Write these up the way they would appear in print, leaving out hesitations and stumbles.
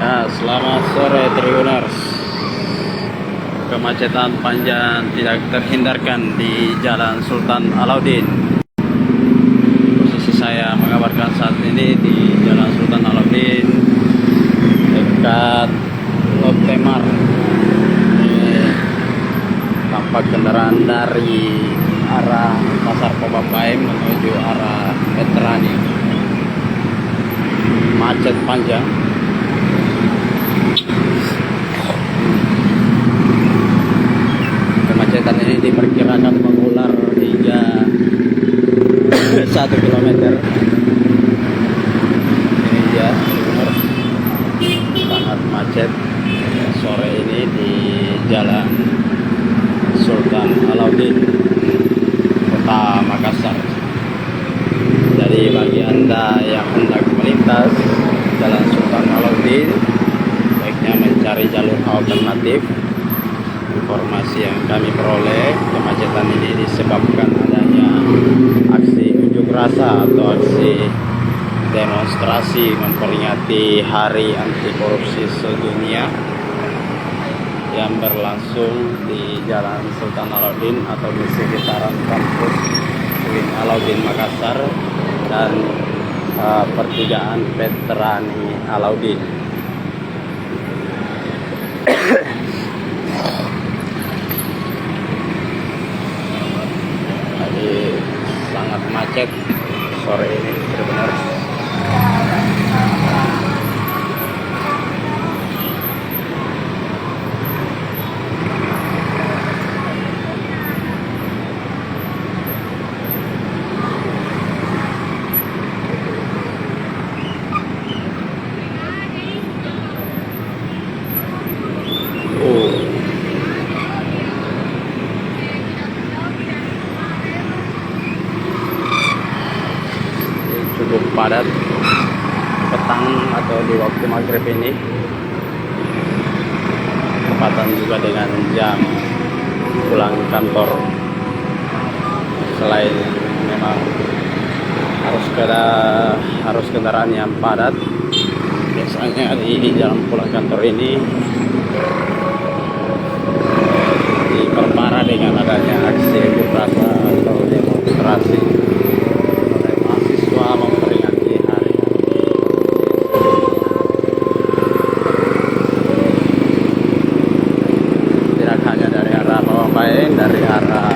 Ya, selamat sore Tribuners. Kemacetan panjang tidak terhindarkan di Jalan Sultan Alauddin. Posisi saya mengabarkan saat ini di Jalan Sultan Alauddin dekat Lotte Mart. Tampak kendaraan dari arah Pasar Kobabaim menuju arah Veterani. Macet panjang. Kemacetan ini diperkirakan mengular hingga 1 kilometer. Ini dia, sangat macet sore ini di Jalan Sultan Alauddin, Kota Makassar. Jadi bagi Anda yang hendak melintas Jalan Sultan Alauddin, baiknya mencari jalur alternatif. Informasi yang kami peroleh, kemacetan ini disebabkan adanya aksi unjuk rasa atau aksi demonstrasi memperingati Hari Anti Korupsi Sedunia yang berlangsung di Jalan Sultan Alauddin atau di sekitaran kampus UIN Alauddin Makassar dan pertigaan Veterani Alauddin. Jadi sangat macet sore ini benar-benar. Cukup padat petang atau di waktu maghrib ini, tepatan juga dengan jam pulang kantor. Selain memang harus kendaraan yang padat, biasanya di jalan pulang kantor ini diperparah dengan adanya aksi unjuk rasa atau demonstrasi oleh mahasiswa memperingati hari. Tidak hanya dari arah Kobabaim, dari arah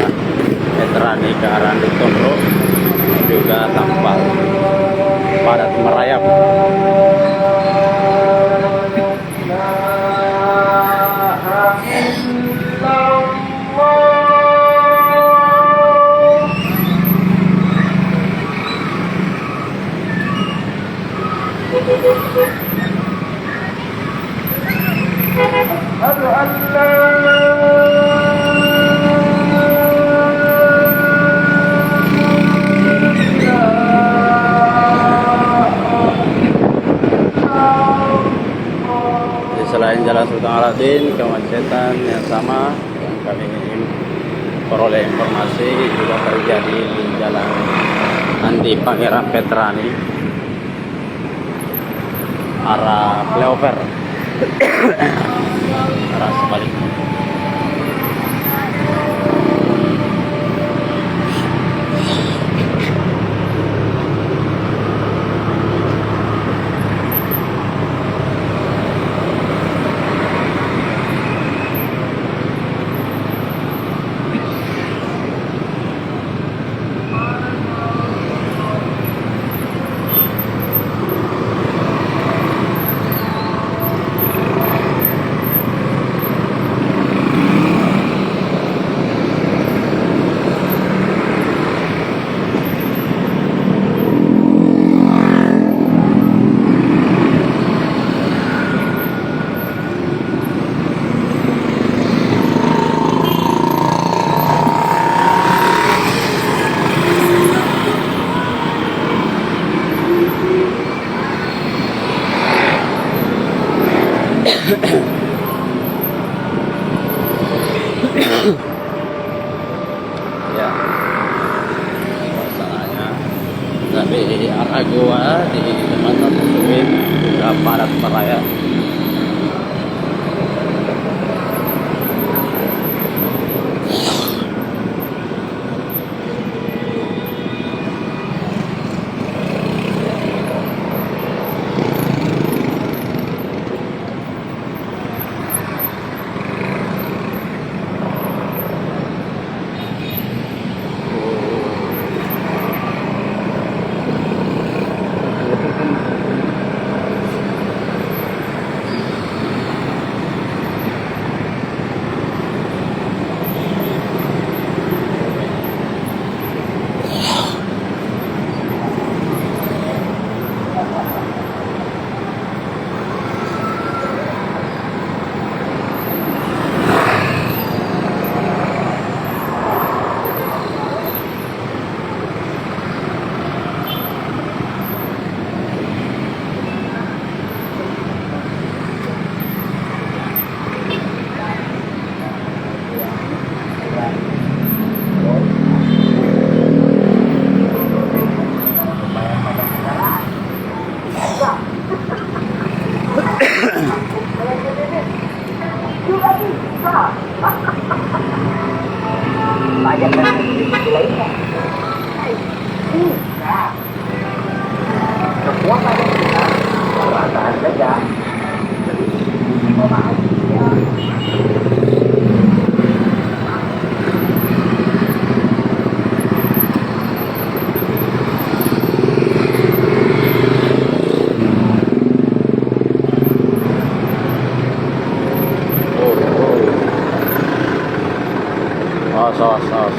Veterani ke arah Ditondro juga tampak padat merayap. أشهد أن لا Selain Jalan Sultan Alauddin, kemacetan yang sama yang kami peroleh informasi juga terjadi di Jalan Andi Pangeran Veterani arah flyover arah sebaliknya. Ya, suasananya tapi arah gua di depan kampus UIN juga padat merayap. saus.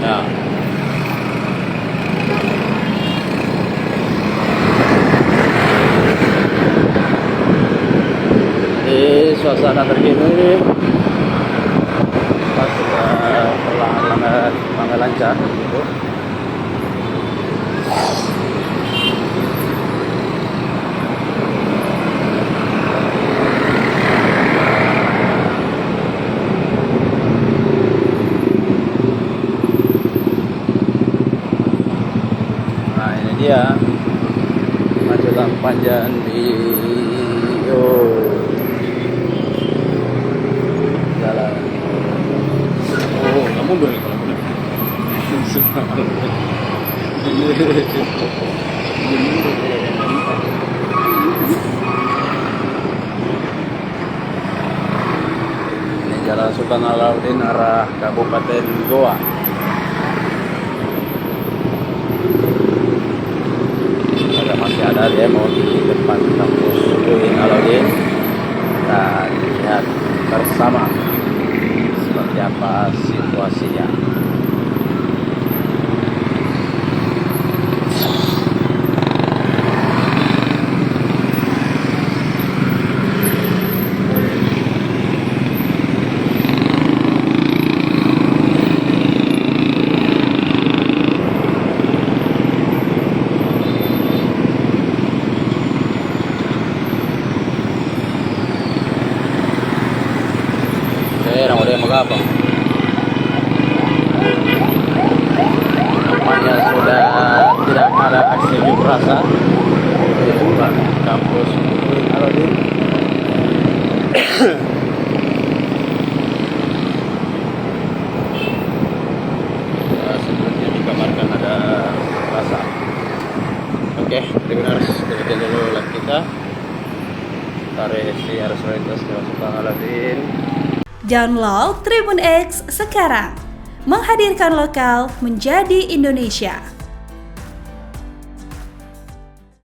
Ya. Di suasana terkini pas sudah perlahan-lahan lancar gitu. Nah ini dia kemacetan panjang di jalan. Oh, nggak mundur nih kalau mundur. Ini Jalan Sultan Alauddin arah Kabupaten Goa. Masih ada demo di depan kampus UIN Alauddin. Kita lihat bersama seperti apa situasinya. Namanya mengapa? Nampaknya sudah tidak ada aksi unjuk rasa di depan kampus UIN Alauddin. Seperti yang dikabarkan ada rasa. Oke, Tribuners, demikian dulu live kita. Tarik di arus lalu lintas Jalan Sultan Alauddin. Download Tribun X sekarang, menghadirkan lokal menjadi Indonesia.